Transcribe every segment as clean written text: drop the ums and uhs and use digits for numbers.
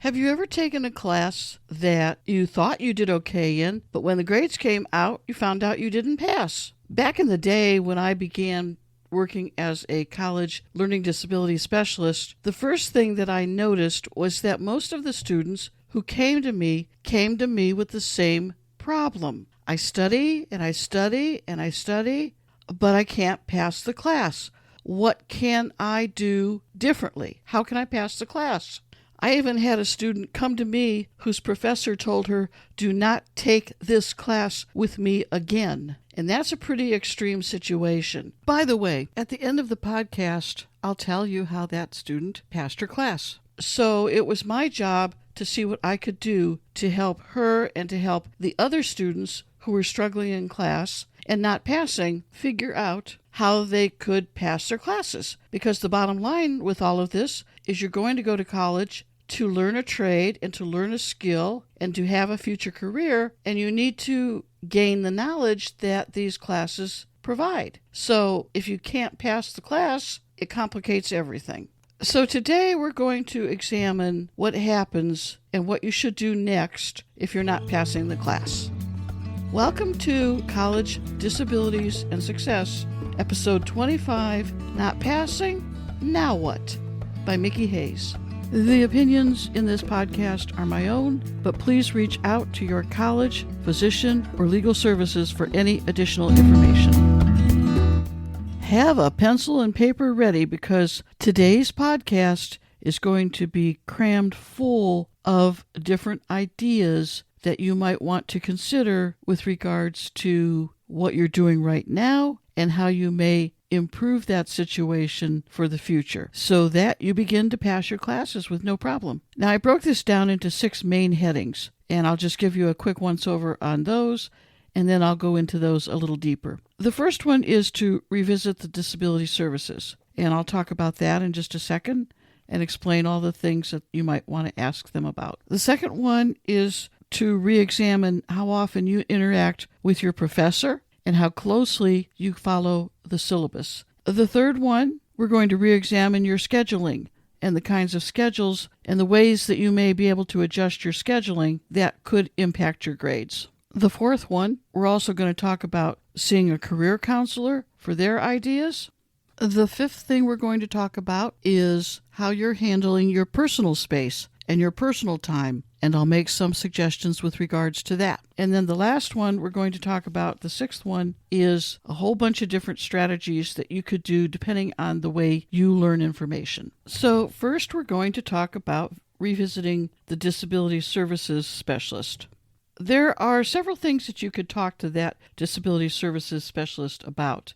Have you ever taken a class that you thought you did okay in, but when the grades came out, you found out you didn't pass? Back in the day when I began working as a college learning disability specialist, the first thing that I noticed was that most of the students who came to me with the same problem. I study and I study and I study, but I can't pass the class. What can I do differently? How can I pass the class? I even had a student come to me whose professor told her, "Do not take this class with me again." And that's a pretty extreme situation. By the way, at the end of the podcast, I'll tell you how that student passed her class. So it was my job to see what I could do to help her and to help the other students who were struggling in class and not passing figure out how they could pass their classes. Because the bottom line with all of this is you're going to go to college to learn a trade and to learn a skill and to have a future career, and you need to gain the knowledge that these classes provide. So if you can't pass the class, it complicates everything. So today we're going to examine what happens and what you should do next if you're not passing the class. Welcome to College Disabilities and Success, Episode 25, Not Passing, Now What? By Mickey Hayes. The opinions in this podcast are my own, but please reach out to your college, physician, or legal services for any additional information. Have a pencil and paper ready because today's podcast is going to be crammed full of different ideas that you might want to consider with regards to what you're doing right now and how you may improve that situation for the future so that you begin to pass your classes with no problem. Now, I broke this down into 6 main headings, and I'll just give you a quick once-over on those, and then I'll go into those a little deeper. The first one is to revisit the disability services, and I'll talk about that in just a second and explain all the things that you might want to ask them about. The second one is to re-examine how often you interact with your professor and how closely you follow the syllabus. The third one, we're going to re-examine your scheduling and the kinds of schedules and the ways that you may be able to adjust your scheduling that could impact your grades. The fourth one, we're also going to talk about seeing a career counselor for their ideas. The fifth thing we're going to talk about is how you're handling your personal space and your personal time, and I'll make some suggestions with regards to that. And then the last one we're going to talk about, the sixth one, is a whole bunch of different strategies that you could do depending on the way you learn information. So first we're going to talk about revisiting the disability services specialist. There are several things that you could talk to that disability services specialist about.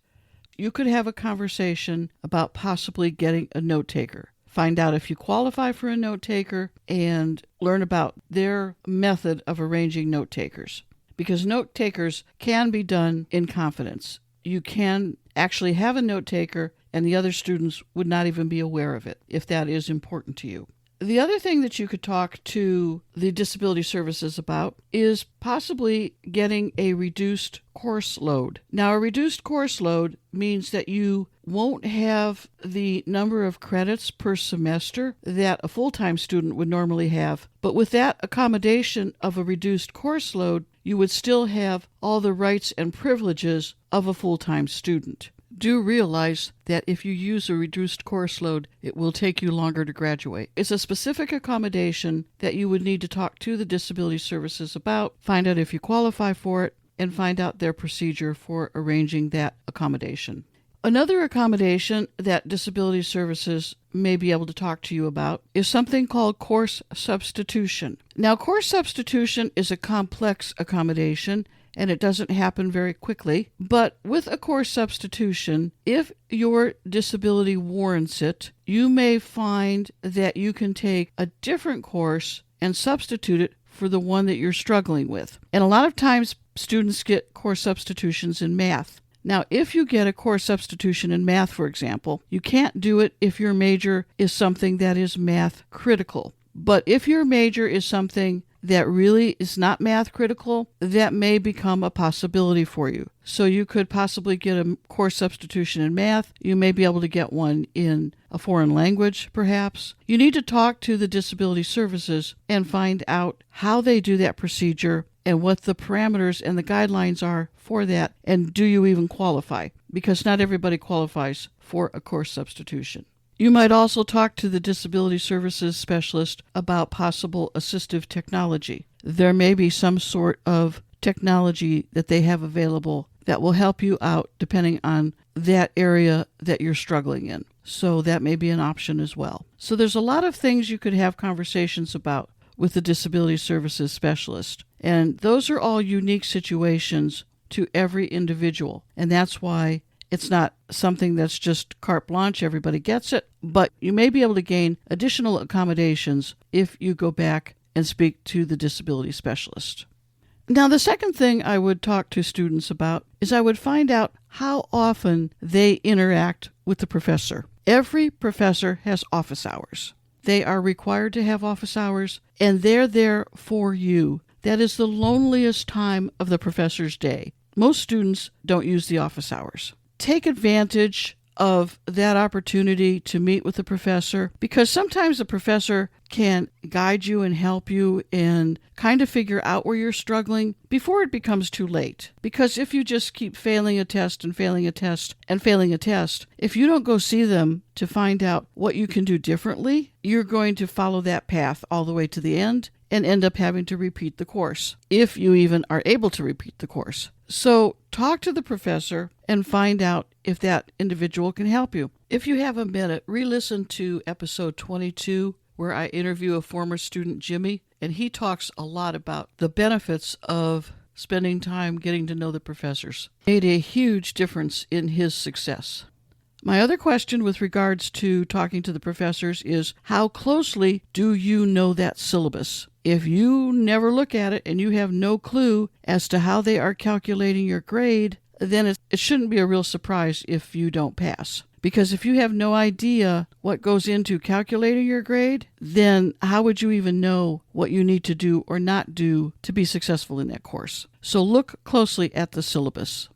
You could have a conversation about possibly getting a note taker. Find out if you qualify for a note taker and learn about their method of arranging note takers. Because note takers can be done in confidence. You can actually have a note taker and the other students would not even be aware of it if that is important to you. The other thing that you could talk to the disability services about is possibly getting a reduced course load. Now, a reduced course load means that you won't have the number of credits per semester that a full-time student would normally have. But with that accommodation of a reduced course load, you would still have all the rights and privileges of a full-time student. Do realize that if you use a reduced course load, it will take you longer to graduate. It's a specific accommodation that you would need to talk to the disability services about, find out if you qualify for it, and find out their procedure for arranging that accommodation. Another accommodation that disability services may be able to talk to you about is something called course substitution. Now, course substitution is a complex accommodation, and it doesn't happen very quickly. But with a course substitution, if your disability warrants it, you may find that you can take a different course and substitute it for the one that you're struggling with. And a lot of times, students get course substitutions in math. Now, if you get a course substitution in math, for example, you can't do it if your major is something that is math critical. But if your major is something that really is not math critical, that may become a possibility for you. So you could possibly get a course substitution in math. You may be able to get one in a foreign language, perhaps. You need to talk to the disability services and find out how they do that procedure and what the parameters and the guidelines are for that, and do you even qualify? Because not everybody qualifies for a course substitution. You might also talk to the disability services specialist about possible assistive technology. There may be some sort of technology that they have available that will help you out depending on that area that you're struggling in. So that may be an option as well. So there's a lot of things you could have conversations about with the disability services specialist. And those are all unique situations to every individual. And that's why it's not something that's just carte blanche, everybody gets it. But you may be able to gain additional accommodations if you go back and speak to the disability specialist. Now, the second thing I would talk to students about is I would find out how often they interact with the professor. Every professor has office hours. They are required to have office hours, and they're there for you. That is the loneliest time of the professor's day. Most students don't use the office hours. Take advantage of that opportunity to meet with the professor, because sometimes the professor can guide you and help you and kind of figure out where you're struggling before it becomes too late. Because if you just keep failing a test and failing a test and failing a test, if you don't go see them to find out what you can do differently, you're going to follow that path all the way to the end and end up having to repeat the course, if you even are able to repeat the course. So talk to the professor and find out if that individual can help you. If you have a minute, re-listen to episode 22, where I interview a former student, Jimmy, and he talks a lot about the benefits of spending time getting to know the professors. Made a huge difference in his success. My other question with regards to talking to the professors is, how closely do you know that syllabus? If you never look at it and you have no clue as to how they are calculating your grade, then it shouldn't be a real surprise if you don't pass. Because if you have no idea what goes into calculating your grade, then how would you even know what you need to do or not do to be successful in that course? So look closely at the syllabus.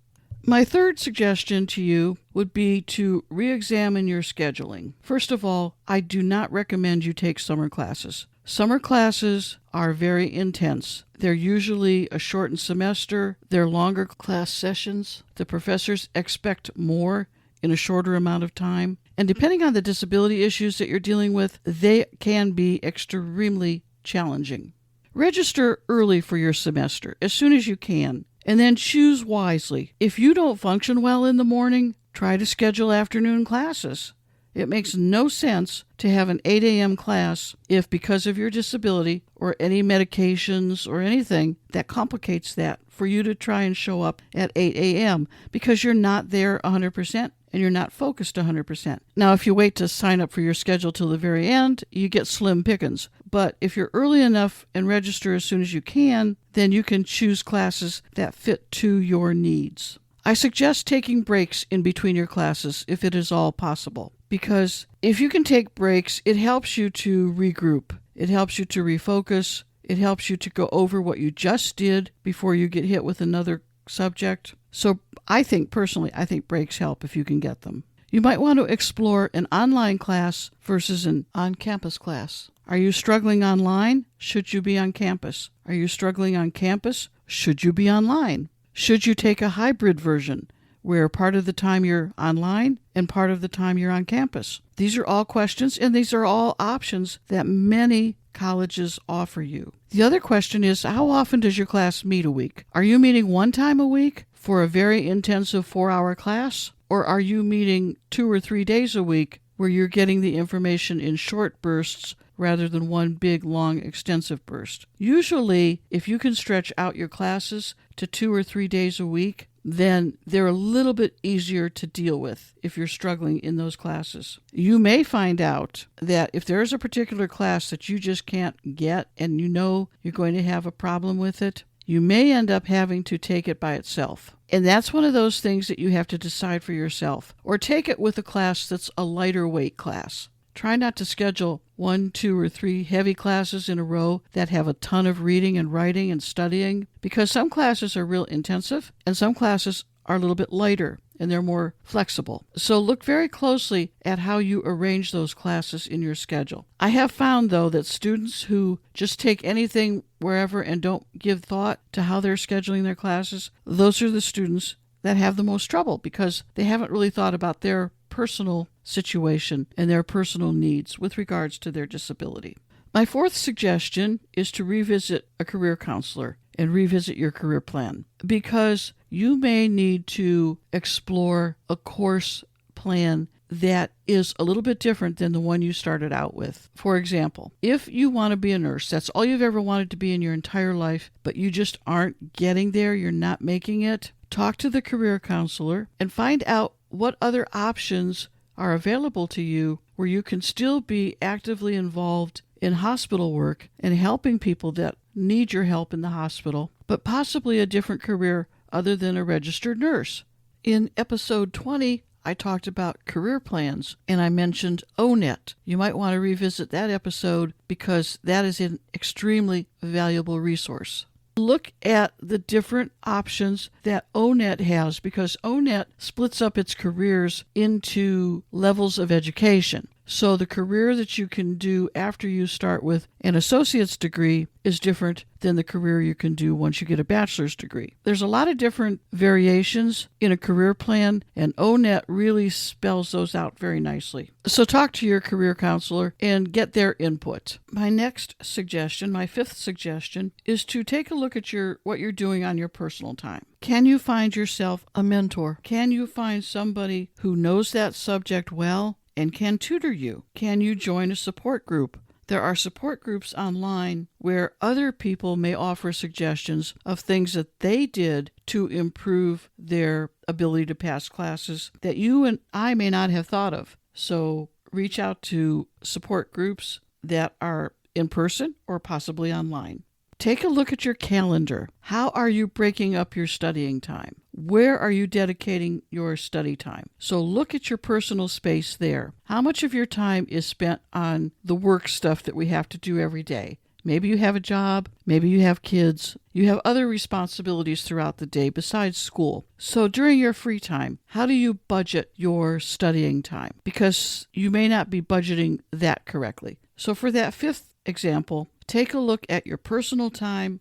My third suggestion to you would be to re-examine your scheduling. First of all, I do not recommend you take summer classes. Summer classes are very intense. They're usually a shortened semester. They're longer class sessions. The professors expect more in a shorter amount of time. And depending on the disability issues that you're dealing with, they can be extremely challenging. Register early for your semester, as soon as you can, and then choose wisely. If you don't function well in the morning, try to schedule afternoon classes. It makes no sense to have an 8 a.m. class if, because of your disability or any medications or anything that complicates that, for you to try and show up at 8 a.m. because you're not there 100% and you're not focused 100%. Now, if you wait to sign up for your schedule till the very end, you get slim pickings. But if you're early enough and register as soon as you can, then you can choose classes that fit to your needs. I suggest taking breaks in between your classes if it is all possible, because if you can take breaks, it helps you to regroup. It helps you to refocus. It helps you to go over what you just did before you get hit with another subject. So I think breaks help if you can get them. You might want to explore an online class versus an on-campus class. Are you struggling online? Should you be on campus? Are you struggling on campus? Should you be online? Should you take a hybrid version where part of the time you're online and part of the time you're on campus? These are all questions, and these are all options that many colleges offer you. The other question is, how often does your class meet a week? Are you meeting one time a week for a very intensive 4-hour class? Or are you meeting 2 or 3 days a week where you're getting the information in short bursts rather than one big, long, extensive burst? Usually, if you can stretch out your classes to 2 or 3 days a week, then they're a little bit easier to deal with if you're struggling in those classes. You may find out that if there's a particular class that you just can't get and you know you're going to have a problem with it, you may end up having to take it by itself. And that's one of those things that you have to decide for yourself. Or take it with a class that's a lighter weight class. Try not to schedule 1, 2, or 3 heavy classes in a row that have a ton of reading and writing and studying, because some classes are real intensive and some classes are a little bit lighter and they're more flexible. So look very closely at how you arrange those classes in your schedule. I have found, though, that students who just take anything wherever and don't give thought to how they're scheduling their classes, those are the students that have the most trouble because they haven't really thought about their personal situation and their personal needs with regards to their disability. My fourth suggestion is to revisit a career counselor and revisit your career plan, because you may need to explore a course plan that is a little bit different than the one you started out with. For example, if you want to be a nurse, that's all you've ever wanted to be in your entire life, but you just aren't getting there, you're not making it, talk to the career counselor and find out what other options are available to you where you can still be actively involved in hospital work and helping people that need your help in the hospital, but possibly a different career other than a registered nurse. In episode 20, I talked about career plans, and I mentioned ONET. You might want to revisit that episode because that is an extremely valuable resource. Look at the different options that ONET has, because ONET splits up its careers into levels of education. So the career that you can do after you start with an associate's degree is different than the career you can do once you get a bachelor's degree. There's a lot of different variations in a career plan, and ONET really spells those out very nicely. So talk to your career counselor and get their input. My next suggestion, my fifth suggestion, is to take a look at what you're doing on your personal time. Can you find yourself a mentor? Can you find somebody who knows that subject well and can tutor you? Can you join a support group? There are support groups online where other people may offer suggestions of things that they did to improve their ability to pass classes that you and I may not have thought of. So reach out to support groups that are in person or possibly online. Take a look at your calendar. How are you breaking up your studying time? Where are you dedicating your study time? So look at your personal space there. How much of your time is spent on the work stuff that we have to do every day? Maybe you have a job, maybe you have kids, you have other responsibilities throughout the day besides school. So during your free time, how do you budget your studying time? Because you may not be budgeting that correctly. So for that fifth example, take a look at your personal time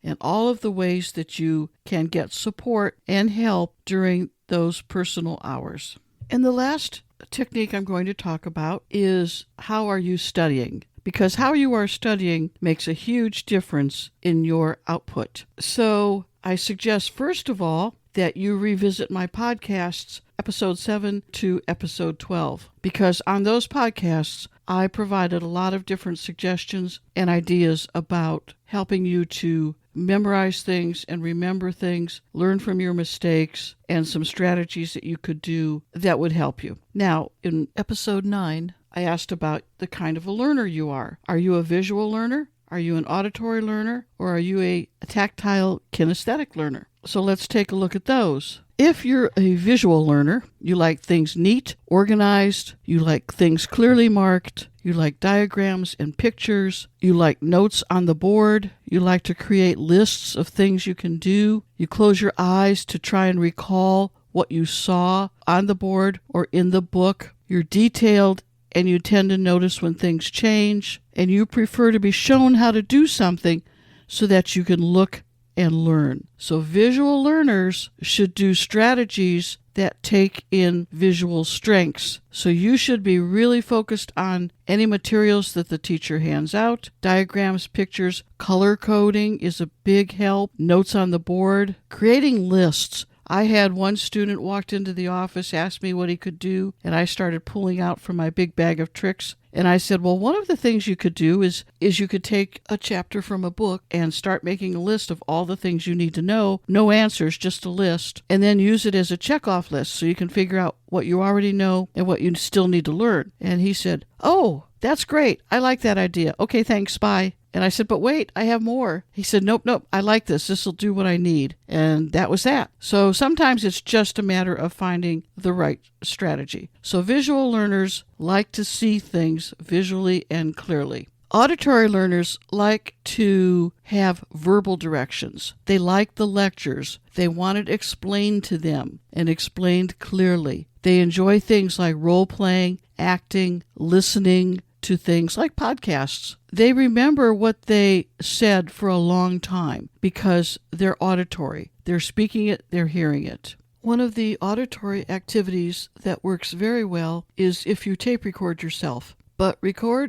and all of the ways that you can get support and help during those personal hours. And the last technique I'm going to talk about is how are you studying? Because how you are studying makes a huge difference in your output. So I suggest, first of all, that you revisit my podcasts, episode 7 to episode 12, because on those podcasts, I provided a lot of different suggestions and ideas about helping you to memorize things and remember things, learn from your mistakes, and some strategies that you could do that would help you. Now, in episode 9, I asked about the kind of a learner you are. Are you a visual learner? Are you an auditory learner? Or are you a tactile kinesthetic learner? So let's take a look at those. If you're a visual learner, you like things neat, organized, you like things clearly marked, you like diagrams and pictures, you like notes on the board, you like to create lists of things you can do, you close your eyes to try and recall what you saw on the board or in the book, you're detailed and you tend to notice when things change, and you prefer to be shown how to do something so that you can look and learn. So visual learners should do strategies that take in visual strengths. So you should be really focused on any materials that the teacher hands out. Diagrams, pictures, color coding is a big help. Notes on the board. Creating lists. I had one student walked into the office, asked me what he could do, and I started pulling out from my big bag of tricks. And I said, well, one of the things you could do is you could take a chapter from a book and start making a list of all the things you need to know. No answers, just a list. And then use it as a checkoff list so you can figure out what you already know and what you still need to learn. And he said, oh, that's great. I like that idea. Okay, thanks. Bye. And I said, but wait, I have more. He said, nope, I like this. This will do what I need. And that was that. So sometimes it's just a matter of finding the right strategy. So visual learners like to see things visually and clearly. Auditory learners like to have verbal directions. They like the lectures. They want it explained to them and explained clearly. They enjoy things like role-playing, acting, listening to things like podcasts. They remember what they said for a long time because they're auditory. They're speaking it, they're hearing it. One of the auditory activities that works very well is if you tape record yourself. But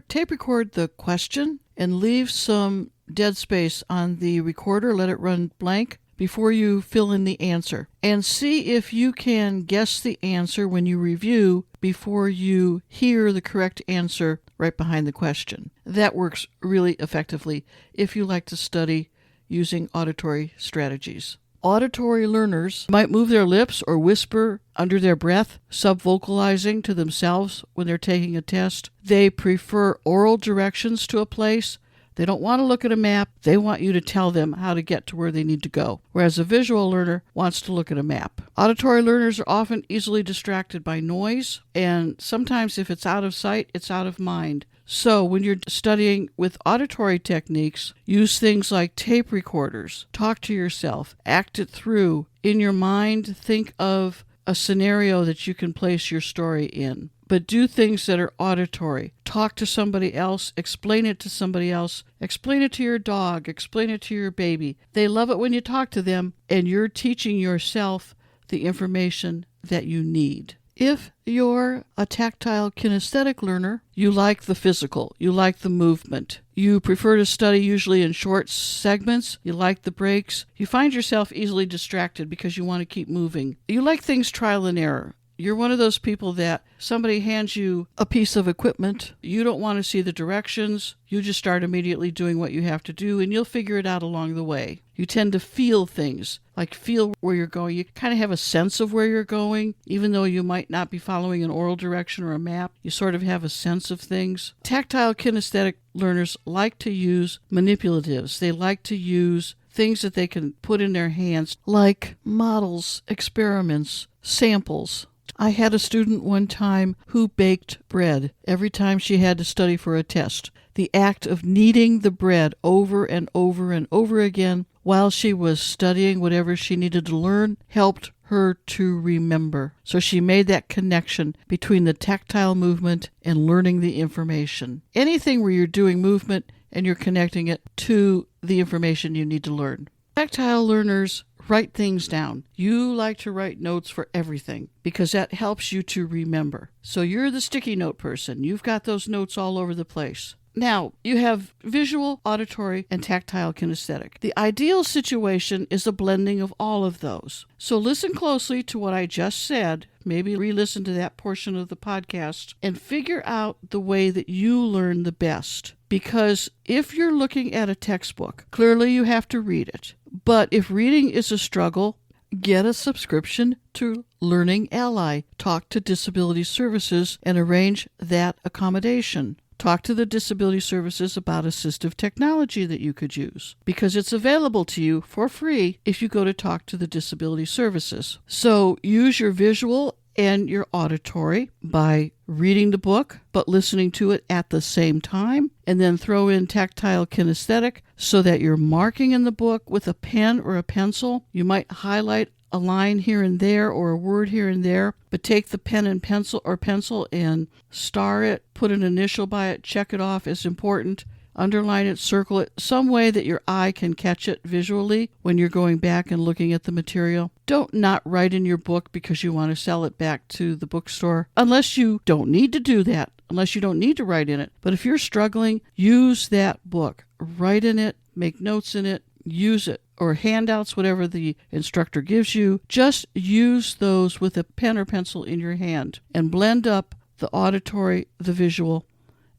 tape record the question and leave some dead space on the recorder. Let it run blank before you fill in the answer. And see if you can guess the answer when you review before you hear the correct answer right behind the question. That works really effectively if you like to study using auditory strategies. Auditory learners might move their lips or whisper under their breath, subvocalizing to themselves when they're taking a test. They prefer oral directions to a place. They don't want to look at a map. They want you to tell them how to get to where they need to go, whereas a visual learner wants to look at a map. Auditory learners are often easily distracted by noise, and sometimes if it's out of sight, it's out of mind. So when you're studying with auditory techniques, use things like tape recorders. Talk to yourself. Act it through. In your mind, think of a scenario that you can place your story in. But do things that are auditory. Talk to somebody else. Explain it to somebody else. Explain it to your dog. Explain it to your baby. They love it when you talk to them, and you're teaching yourself the information that you need. If you're a tactile kinesthetic learner, you like the physical, you like the movement. You prefer to study usually in short segments, you like the breaks. You find yourself easily distracted because you want to keep moving. You like things trial and error. You're one of those people that somebody hands you a piece of equipment, you don't want to see the directions, you just start immediately doing what you have to do, and you'll figure it out along the way. You tend to feel things, like feel where you're going. You kind of have a sense of where you're going, even though you might not be following an oral direction or a map. You sort of have a sense of things. Tactile kinesthetic learners like to use manipulatives. They like to use things that they can put in their hands, like models, experiments, samples. I had a student one time who baked bread every time she had to study for a test. The act of kneading the bread over and over and over again while she was studying whatever she needed to learn helped her to remember. So she made that connection between the tactile movement and learning the information. Anything where you're doing movement and you're connecting it to the information you need to learn. Tactile learners write things down. You like to write notes for everything because that helps you to remember. So you're the sticky note person. You've got those notes all over the place. Now, you have visual, auditory, and tactile kinesthetic. The ideal situation is a blending of all of those. So listen closely to what I just said, maybe re-listen to that portion of the podcast, and figure out the way that you learn the best. Because if you're looking at a textbook, clearly you have to read it. But if reading is a struggle, get a subscription to Learning Ally. Talk to Disability Services and arrange that accommodation. Talk to the Disability Services about assistive technology that you could use, because it's available to you for free if you go to talk to the Disability Services. So use your visual and your auditory by reading the book, but listening to it at the same time, and then throw in tactile kinesthetic so that you're marking in the book with a pen or a pencil. You might highlight a line here and there or a word here and there, but take the pen and pencil and star it, put an initial by it, check it off as important, underline it, circle it, some way that your eye can catch it visually when you're going back and looking at the material. Don't not write in your book because you want to sell it back to the bookstore, unless you don't need to do that, unless you don't need to write in it. But if you're struggling, use that book. Write in it, make notes in it, use it. Or handouts, whatever the instructor gives you. Just use those with a pen or pencil in your hand and blend up the auditory, the visual,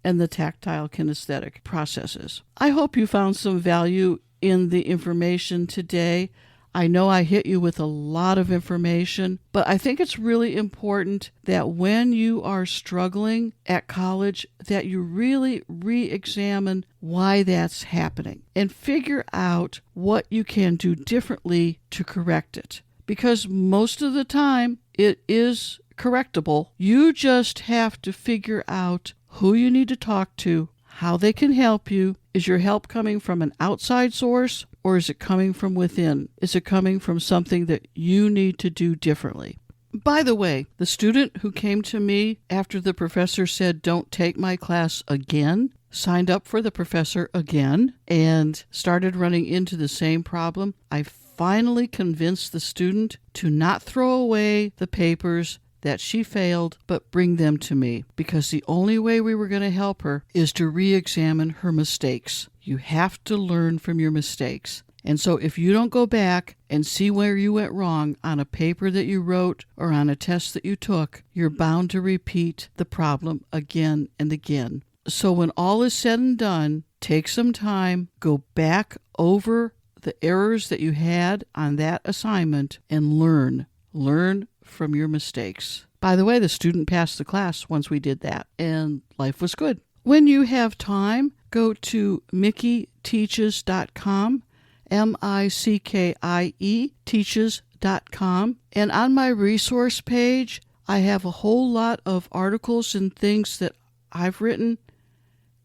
and the tactile kinesthetic processes. I hope you found some value in the information today. I know I hit you with a lot of information, but I think it's really important that when you are struggling at college, that you really re-examine why that's happening and figure out what you can do differently to correct it. Because most of the time, it is correctable. You just have to figure out who you need to talk to, how they can help you. Is your help coming from an outside source, or is it coming from within? Is it coming from something that you need to do differently? By the way, the student who came to me after the professor said, "Don't take my class again," signed up for the professor again and started running into the same problem. I finally convinced the student to not throw away the papers that she failed, but bring them to me, because the only way we were going to help her is to re-examine her mistakes. You have to learn from your mistakes. And so if you don't go back and see where you went wrong on a paper that you wrote or on a test that you took, you're bound to repeat the problem again and again. So when all is said and done, take some time, go back over the errors that you had on that assignment and learn. Learn from your mistakes. By the way, the student passed the class once we did that, and life was good. When you have time, go to MickieTeaches.com, MICKIE teaches.com, and on my resource page, I have a whole lot of articles and things that I've written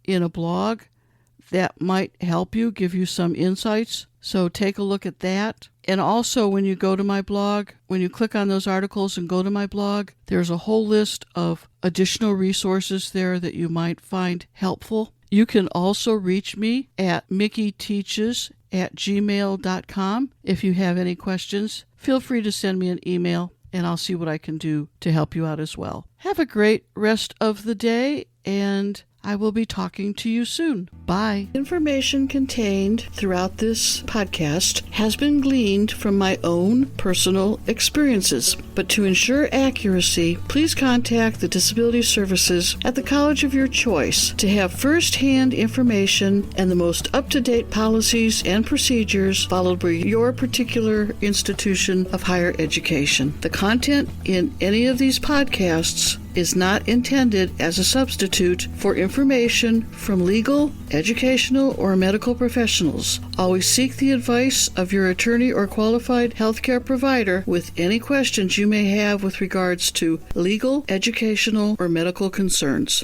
in a blog that might help you, give you some insights. So take a look at that. And also, when you go to my blog, when you click on those articles and go to my blog, there's a whole list of additional resources there that you might find helpful. You can also reach me at mickieteaches@gmail.com. If you have any questions, feel free to send me an email, and I'll see what I can do to help you out as well. Have a great rest of the day, and I will be talking to you soon. Bye. Information contained throughout this podcast has been gleaned from my own personal experiences, but to ensure accuracy, please contact the Disability Services at the college of your choice to have first-hand information and the most up-to-date policies and procedures followed by your particular institution of higher education. The content in any of these podcasts is not intended as a substitute for information from legal, educational, or medical professionals. Always seek the advice of your attorney or qualified healthcare provider with any questions you may have with regards to legal, educational, or medical concerns.